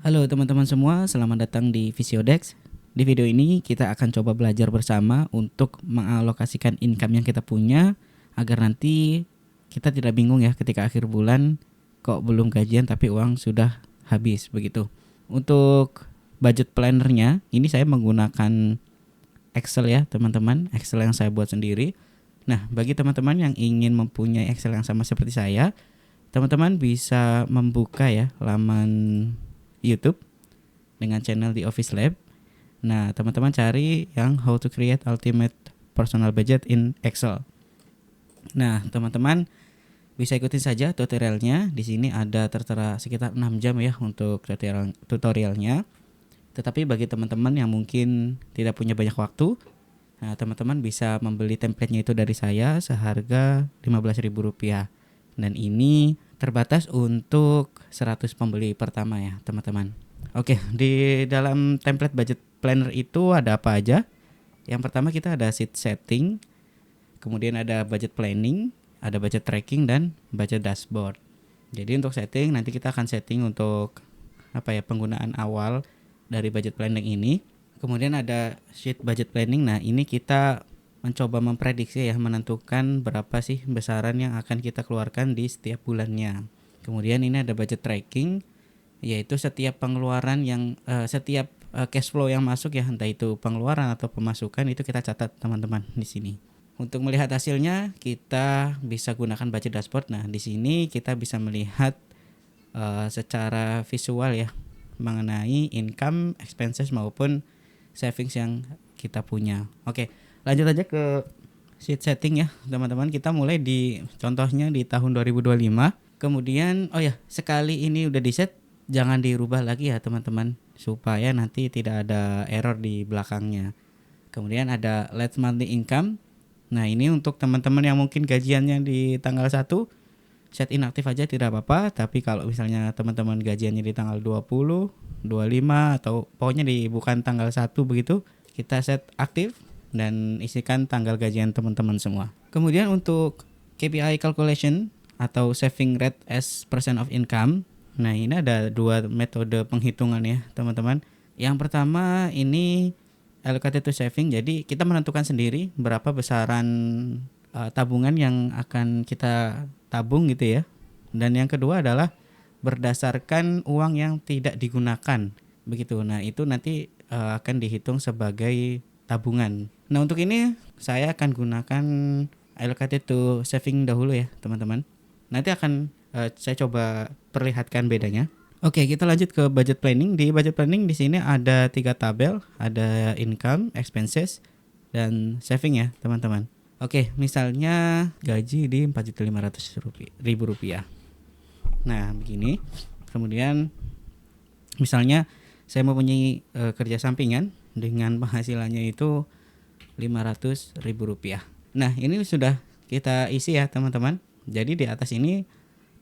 Halo teman-teman semua, selamat datang di Visiodex. Di video ini kita akan coba belajar bersama untuk mengalokasikan income yang kita punya agar nanti kita tidak bingung ya ketika akhir bulan kok belum gajian tapi uang sudah habis begitu. Untuk budget plannernya ini saya menggunakan Excel ya teman-teman, Excel yang saya buat sendiri. Nah, bagi teman-teman yang ingin mempunyai Excel yang sama seperti saya, teman-teman bisa membuka ya laman YouTube dengan channel di Office Lab. Nah, teman-teman cari yang How to Create Ultimate Personal Budget in Excel. Nah, teman-teman bisa ikutin saja tutorialnya. Di sini ada tertera sekitar 6 jam ya untuk tutorialnya. Tetapi bagi teman-teman yang mungkin tidak punya banyak waktu, nah teman-teman bisa membeli template-nya itu dari saya seharga Rp15.000. Dan ini terbatas untuk 100 pembeli pertama ya teman-teman. Oke, di dalam template budget planner itu ada apa aja? Yang pertama kita ada sheet setting, kemudian ada budget planning, ada budget tracking dan budget dashboard. Jadi untuk setting nanti kita akan setting untuk penggunaan awal dari budget planning ini. Kemudian ada sheet budget planning. Nah, ini kita mencoba memprediksi ya, menentukan berapa sih besaran yang akan kita keluarkan di setiap bulannya. Kemudian ini ada budget tracking, yaitu setiap pengeluaran yang setiap cash flow yang masuk ya, entah itu pengeluaran atau pemasukan, itu kita catat teman-teman di sini. Untuk melihat hasilnya kita bisa gunakan budget dashboard. Nah, di sini kita bisa melihat secara visual ya mengenai income, expenses maupun savings yang kita punya. Oke, lanjut aja ke sheet setting ya teman-teman. Kita mulai di contohnya di tahun 2025. Kemudian sekali ini udah di set, jangan dirubah lagi ya teman-teman, supaya nanti tidak ada error di belakangnya. Kemudian ada last monthly income. Nah, ini untuk teman-teman yang mungkin gajiannya di tanggal 1, set inaktif aja tidak apa-apa. Tapi kalau misalnya teman-teman gajiannya di tanggal 20, 25 atau pokoknya bukan tanggal 1 begitu, kita set aktif dan isikan tanggal gajian teman-teman semua. Kemudian untuk KPI calculation atau saving rate as percent of income. Nah, ini ada dua metode penghitungan ya teman-teman. Yang pertama ini allocated to saving. Jadi kita menentukan sendiri berapa besaran tabungan yang akan kita tabung gitu ya. Dan yang kedua adalah berdasarkan uang yang tidak digunakan begitu. Nah, itu nanti akan dihitung sebagai tabungan. Nah, untuk ini saya akan gunakan allocated to saving dahulu ya teman-teman. Nanti akan saya coba perlihatkan bedanya. Oke, kita lanjut ke budget planning. Di budget planning di sini ada 3 tabel, ada income, expenses, dan saving ya teman-teman. Oke, misalnya gaji di Rp4.500.000. Nah, begini. Kemudian misalnya saya mempunyai kerja sampingan dengan penghasilannya itu Rp500.000. Nah, ini sudah kita isi ya teman-teman. Jadi di atas ini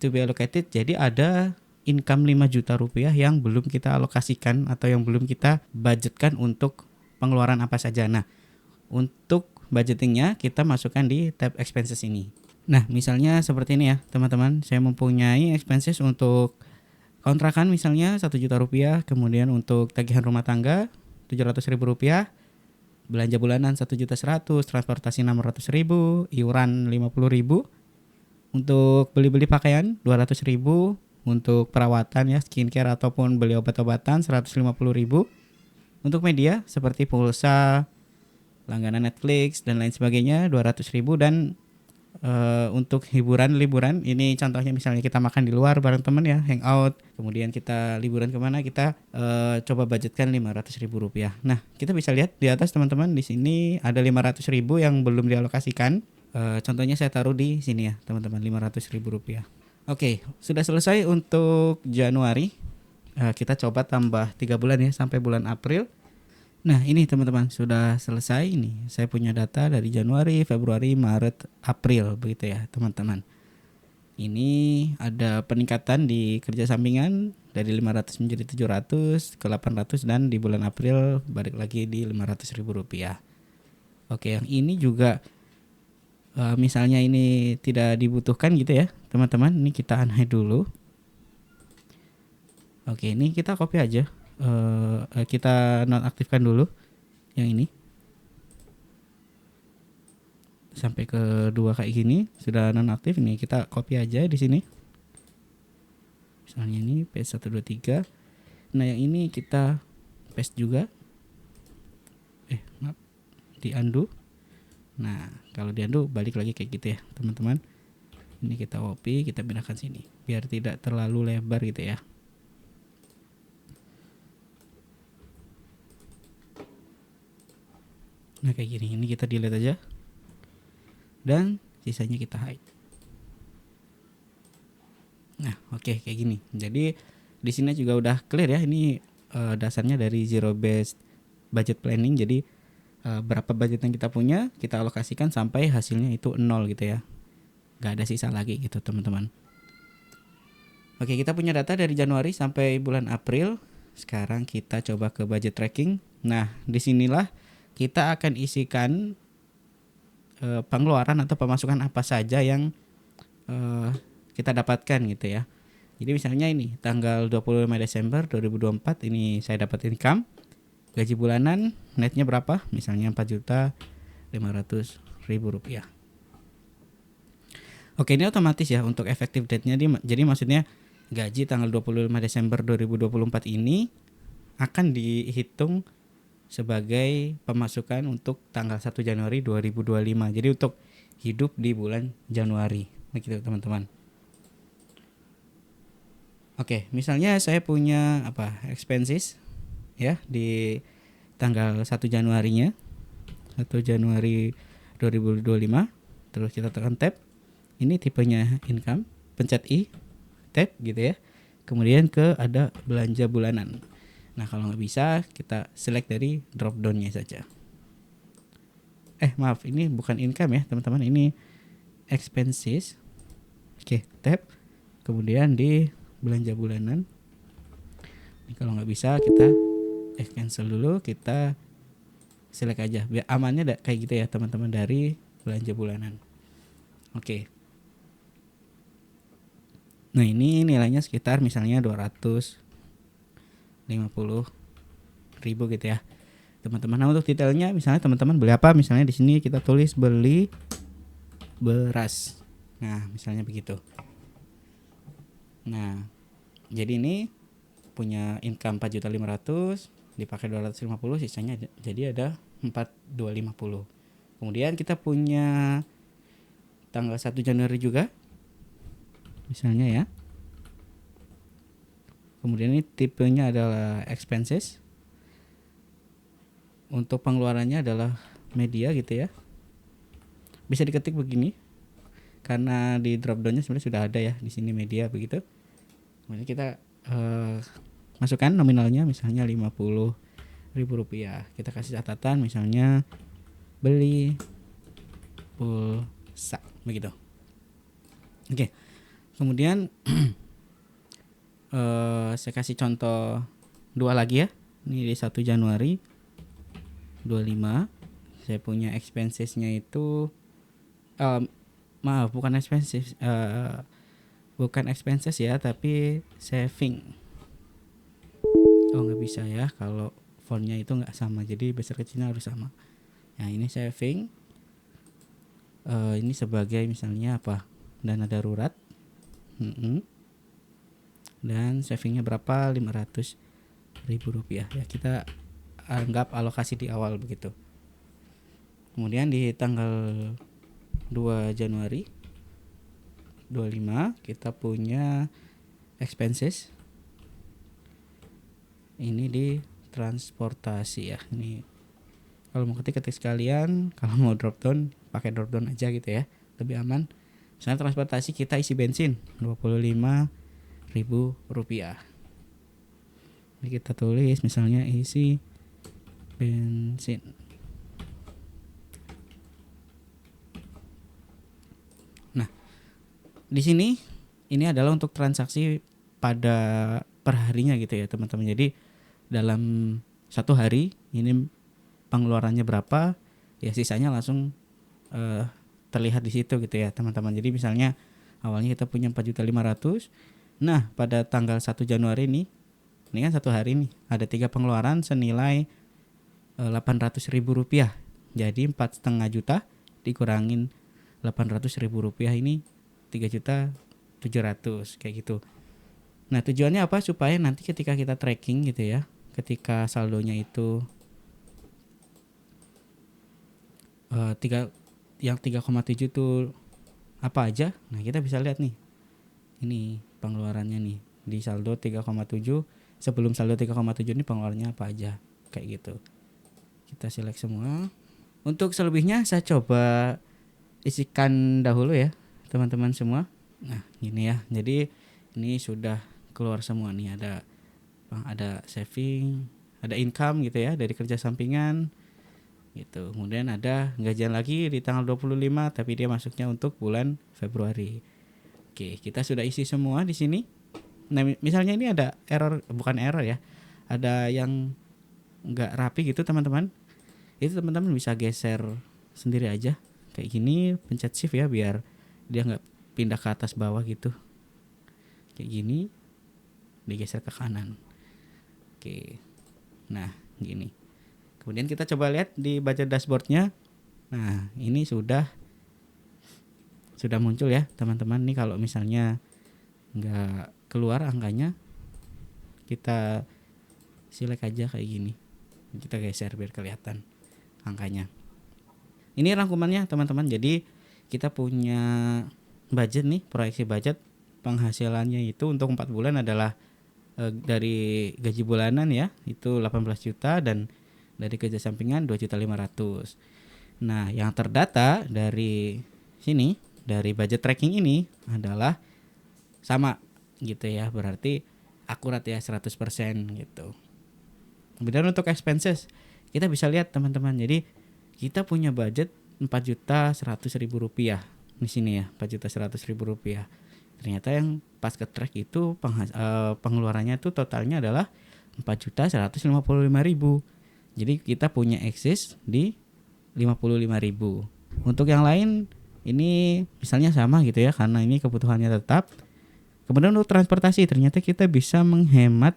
to be allocated, jadi ada income Rp5 juta yang belum kita alokasikan atau yang belum kita budgetkan untuk pengeluaran apa saja. Nah, untuk budgetingnya kita masukkan di tab expenses ini. Nah, misalnya seperti ini ya teman-teman, saya mempunyai expenses untuk kontrakan misalnya Rp1 juta, kemudian untuk tagihan rumah tangga Rp700.000, belanja bulanan Rp1.100.000, transportasi Rp600.000, iuran Rp50.000, untuk beli-beli pakaian Rp200.000, untuk perawatan ya skincare ataupun beli obat-obatan Rp150.000, untuk media seperti pulsa, langganan Netflix dan lain sebagainya Rp200.000, dan untuk hiburan liburan ini contohnya misalnya kita makan di luar bareng teman ya, hangout, kemudian kita liburan kemana, kita coba budgetkan Rp500.000. Nah, kita bisa lihat di atas teman-teman, di sini ada Rp500.000 yang belum dialokasikan. Contohnya saya taruh di sini ya teman-teman, Rp500.000. Oke, sudah selesai untuk Januari. Kita coba tambah 3 bulan ya sampai bulan April. Nah, ini teman-teman sudah selesai. Ini saya punya data dari Januari, Februari, Maret, April begitu ya teman-teman. Ini ada peningkatan di kerja sampingan dari 500 menjadi 700 ke 800, dan di bulan April balik lagi di Rp500.000. Oke, yang ini juga misalnya ini tidak dibutuhkan gitu ya teman-teman, ini kita unhide dulu. Oke, ini kita copy aja. Kita nonaktifkan dulu yang ini. Sampai ke 2 kayak gini sudah nonaktif, ini kita copy aja di sini. Misalnya ini paste 1 2 3. Nah, yang ini kita paste juga. Maaf, di undo. Nah, kalau di undo balik lagi kayak gitu ya, teman-teman. Ini kita copy, kita pindahkan sini biar tidak terlalu lebar gitu ya. Nah, kayak gini. Ini kita delete aja. Dan sisanya kita hide. Nah, oke, kayak gini. Jadi di sini juga udah clear ya. Ini dasarnya dari zero based budget planning. Jadi berapa budget yang kita punya, kita alokasikan sampai hasilnya itu 0 gitu ya. Gak ada sisa lagi gitu, teman-teman. Oke, kita punya data dari Januari sampai bulan April. Sekarang kita coba ke budget tracking. Nah, disinilah kita akan isikan pengeluaran atau pemasukan apa saja yang kita dapatkan gitu ya. Jadi misalnya ini tanggal 25 Desember 2024 ini saya dapat income, gaji bulanan netnya berapa? Misalnya 4.500.000 rupiah. Oke, ini otomatis ya untuk effective date-nya. Jadi maksudnya gaji tanggal 25 Desember 2024 ini akan dihitung sebagai pemasukan untuk tanggal 1 Januari 2025. Jadi untuk hidup di bulan Januari. Begitu, teman-teman. Oke, misalnya saya punya expenses ya di tanggal 1 Januarinya. 1 Januari 2025. Terus kita tekan tab. Ini tipenya income, pencet I, tab gitu ya. Kemudian ada belanja bulanan. Nah, kalau nggak bisa kita select dari drop down-nya saja. Maaf, ini bukan income ya teman-teman, ini expenses. Oke, tab. Kemudian di belanja bulanan. Ini kalau nggak bisa kita cancel dulu, kita select aja. Biar amannya kayak gitu ya teman-teman, dari belanja bulanan. Oke. Nah, ini nilainya sekitar misalnya 250.000 gitu ya teman-teman. Nah, untuk detailnya misalnya teman-teman beli apa, misalnya di sini kita tulis beli beras. Nah, misalnya begitu. Nah, jadi ini punya income 4.500.000 dipakai 250, sisanya jadi ada 4.250. Kemudian kita punya tanggal 1 Januari juga misalnya ya. Kemudian ini tipenya adalah expenses. Untuk pengeluarannya adalah media gitu ya. Bisa diketik begini karena di drop down-nya sebenarnya sudah ada ya di sini media begitu. Kemudian kita masukkan nominalnya misalnya 50.000 rupiah. Kita kasih catatan misalnya beli pulsa begitu. Oke. Kemudian saya kasih contoh 2 lagi ya. Ini di 1 Januari 25 saya punya expensesnya itu maaf, bukan expenses, bukan expenses ya, tapi saving. Oh, nggak bisa ya kalau fontnya itu nggak sama, jadi besar kecilnya harus sama. Nah, ini saving, ini sebagai misalnya dana darurat. Dan savingnya berapa? 500.000 rupiah ya, kita anggap alokasi di awal begitu. Kemudian di tanggal 2 Januari 25 kita punya expenses. Ini di transportasi ya. Ini kalau mau ketik sekalian, kalau mau drop down pakai drop down aja gitu ya, lebih aman. Misalnya transportasi kita isi bensin 25.000 rupiah. Ini kita tulis misalnya isi bensin. Nah, di sini ini adalah untuk transaksi pada perharinya gitu ya teman-teman. Jadi dalam satu hari ini pengeluarannya berapa, ya sisanya langsung terlihat di situ gitu ya teman-teman. Jadi misalnya awalnya kita punya 4.500.000. Nah, pada tanggal 1 Januari ini Ini kan satu hari nih ada 3 pengeluaran senilai 800.000 rupiah. Jadi 4,5 juta dikurangin 800.000 rupiah ini 3.700.000 kayak gitu. Nah tujuannya apa? Supaya nanti ketika kita tracking gitu ya, ketika saldonya itu yang 3,7 tuh apa aja. Nah kita bisa lihat nih, ini pengeluarannya nih di saldo 3,7. Sebelum saldo 3,7 ini pengeluarannya apa aja kayak gitu. Kita select semua. Untuk selebihnya saya coba isikan dahulu ya teman-teman semua. Nah gini ya, jadi ini sudah keluar semua nih, ada saving, ada income gitu ya dari kerja sampingan gitu. Kemudian ada gajian lagi di tanggal 25 tapi dia masuknya untuk bulan Februari. Oke, kita sudah isi semua di sini. Nah, misalnya ini ada error, bukan error ya. Ada yang enggak rapi gitu teman-teman. Itu teman-teman bisa geser sendiri aja. Kayak gini, pencet shift ya biar dia enggak pindah ke atas bawah gitu. Kayak gini, digeser ke kanan. Oke. Nah, gini. Kemudian kita coba lihat di budget dashboardnya. Nah, ini sudah muncul ya teman-teman. Nih kalau misalnya nggak keluar angkanya, kita select aja kayak gini. Kita geser biar kelihatan angkanya. Ini rangkumannya teman-teman. Jadi kita punya budget nih, proyeksi budget penghasilannya itu untuk 4 bulan adalah dari gaji bulanan ya, itu 18 juta dan dari kerja sampingan 2.500.000. Nah, yang terdata dari sini, dari budget tracking ini adalah sama gitu ya, berarti akurat ya 100% gitu. Kemudian untuk expenses kita bisa lihat teman-teman. Jadi kita punya budget 4.100.000 rupiah di sini ya, 4.100.000 rupiah. Ternyata yang pas ke track itu pengeluarannya itu totalnya adalah 4.155.000. Jadi kita punya excess di 55.000. Untuk yang lain ini misalnya sama gitu ya, karena ini kebutuhannya tetap. Kemudian untuk transportasi ternyata kita bisa menghemat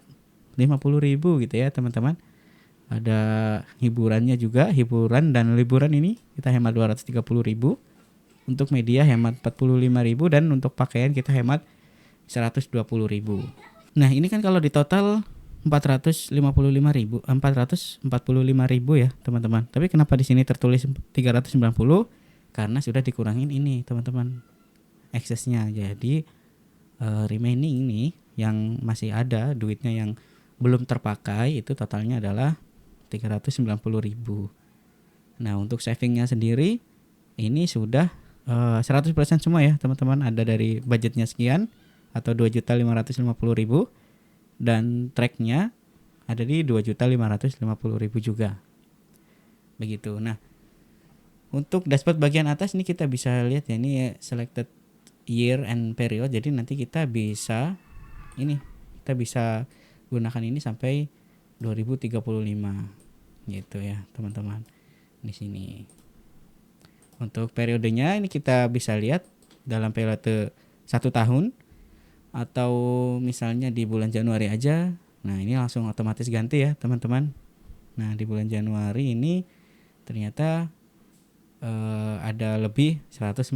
50.000 gitu ya teman-teman. Ada hiburannya juga, hiburan dan liburan ini kita hemat 230.000. Untuk media hemat 45.000 dan untuk pakaian kita hemat 120.000. Nah ini kan kalau di total 445.000 ya teman-teman. Tapi kenapa di sini tertulis 390? Karena sudah dikurangin ini teman-teman, eksesnya. Jadi remaining ini yang masih ada duitnya yang belum terpakai itu totalnya adalah 390.000. Nah untuk savingnya sendiri ini sudah 100% semua ya teman-teman. Ada dari budgetnya sekian atau 2.550.000 dan tracknya ada di 2.550.000 juga. Begitu. Nah, untuk dashboard bagian atas ini kita bisa lihat ya, ini selected year and period. Jadi nanti kita bisa gunakan ini sampai 2035 gitu ya, teman-teman. Di sini. Untuk periodenya ini kita bisa lihat dalam periode 1 tahun atau misalnya di bulan Januari aja. Nah ini langsung otomatis ganti ya teman-teman. Nah di bulan Januari ini ternyata ada lebih 145.000.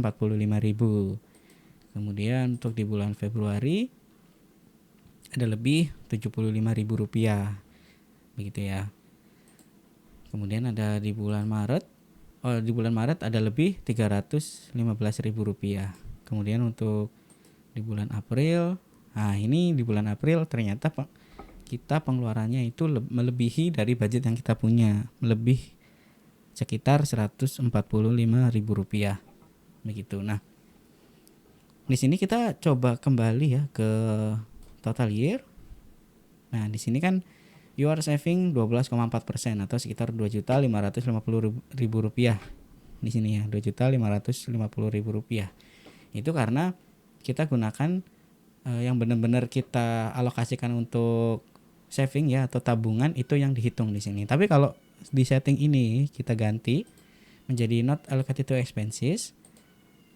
Kemudian untuk di bulan Februari ada lebih 75.000 rupiah, begitu ya. Kemudian ada di bulan Maret, di bulan Maret ada lebih 315.000 rupiah. Kemudian untuk di bulan April, nah ini di bulan April ternyata kita pengeluarannya itu melebihi dari budget yang kita punya, lebih sekitar 145.000 rupiah, begitu. Nah di sini kita coba kembali ya ke total year. Nah di sini kan you are saving 12,4% atau sekitar 2.550.000 rupiah di sini ya, 2.550.000 rupiah. Itu karena kita gunakan yang benar-benar kita alokasikan untuk saving ya atau tabungan, itu yang dihitung di sini. Tapi kalau di setting ini kita ganti menjadi not allocated to expenses.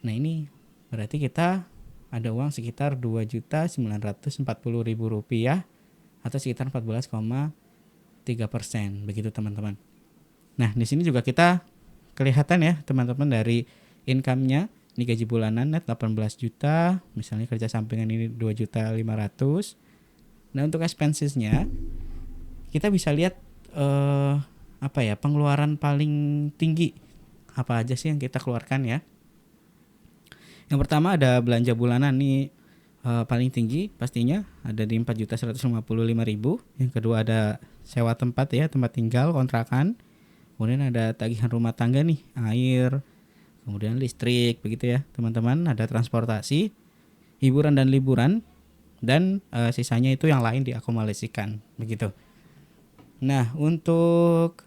Nah ini berarti kita ada uang sekitar 2.940.000 rupiah atau sekitar 14,3%, begitu teman-teman. Nah, di sini juga kita kelihatan ya teman-teman dari income-nya. Ini gaji bulanan net 18 juta, misalnya kerja sampingan ini 2.500.000. Nah, untuk expenses-nya kita bisa lihat pengeluaran paling tinggi apa aja sih yang kita keluarkan ya. Yang pertama ada belanja bulanan nih, paling tinggi pastinya ada di 4.155.000. Yang kedua ada sewa tempat ya, tempat tinggal, kontrakan. Kemudian ada tagihan rumah tangga nih, air, kemudian listrik, begitu ya teman-teman. Ada transportasi, hiburan dan liburan, dan sisanya itu yang lain diakumulasikan, begitu. Nah, untuk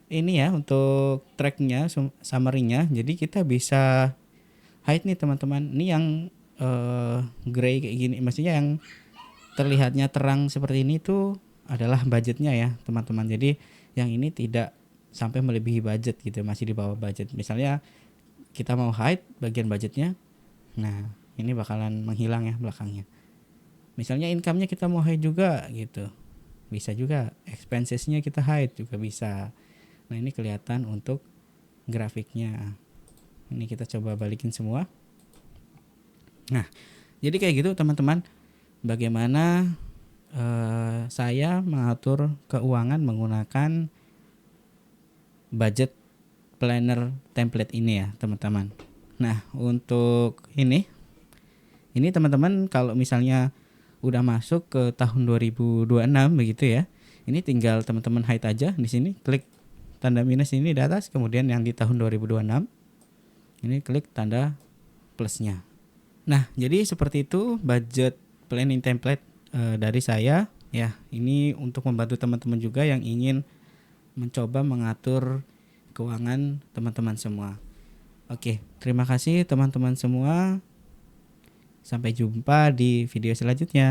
ini ya, untuk tracknya, summary-nya, jadi kita bisa hide nih teman-teman. Ini yang gray kayak gini, maksudnya yang terlihatnya terang seperti ini tuh adalah budgetnya ya teman-teman. Jadi yang ini tidak sampai melebihi budget gitu, masih di bawah budget. Misalnya kita mau hide bagian budgetnya, nah ini bakalan menghilang ya belakangnya. Misalnya income-nya kita mau hide juga gitu, bisa juga. Expenses-nya kita hide juga bisa. Nah ini kelihatan untuk grafiknya. Ini kita coba balikin semua. Nah jadi kayak gitu teman-teman, bagaimana saya mengatur keuangan menggunakan budget planner template ini ya teman-teman. Nah untuk ini teman-teman kalau misalnya udah masuk ke tahun 2026 begitu ya, ini tinggal teman-teman hide aja di sini, klik tanda minus ini di atas, kemudian yang di tahun 2026 ini klik tanda plusnya. Nah jadi seperti itu budget planning template dari saya ya. Ini untuk membantu teman-teman juga yang ingin mencoba mengatur keuangan teman-teman semua. Oke, terima kasih teman-teman semua. Sampai jumpa di video selanjutnya.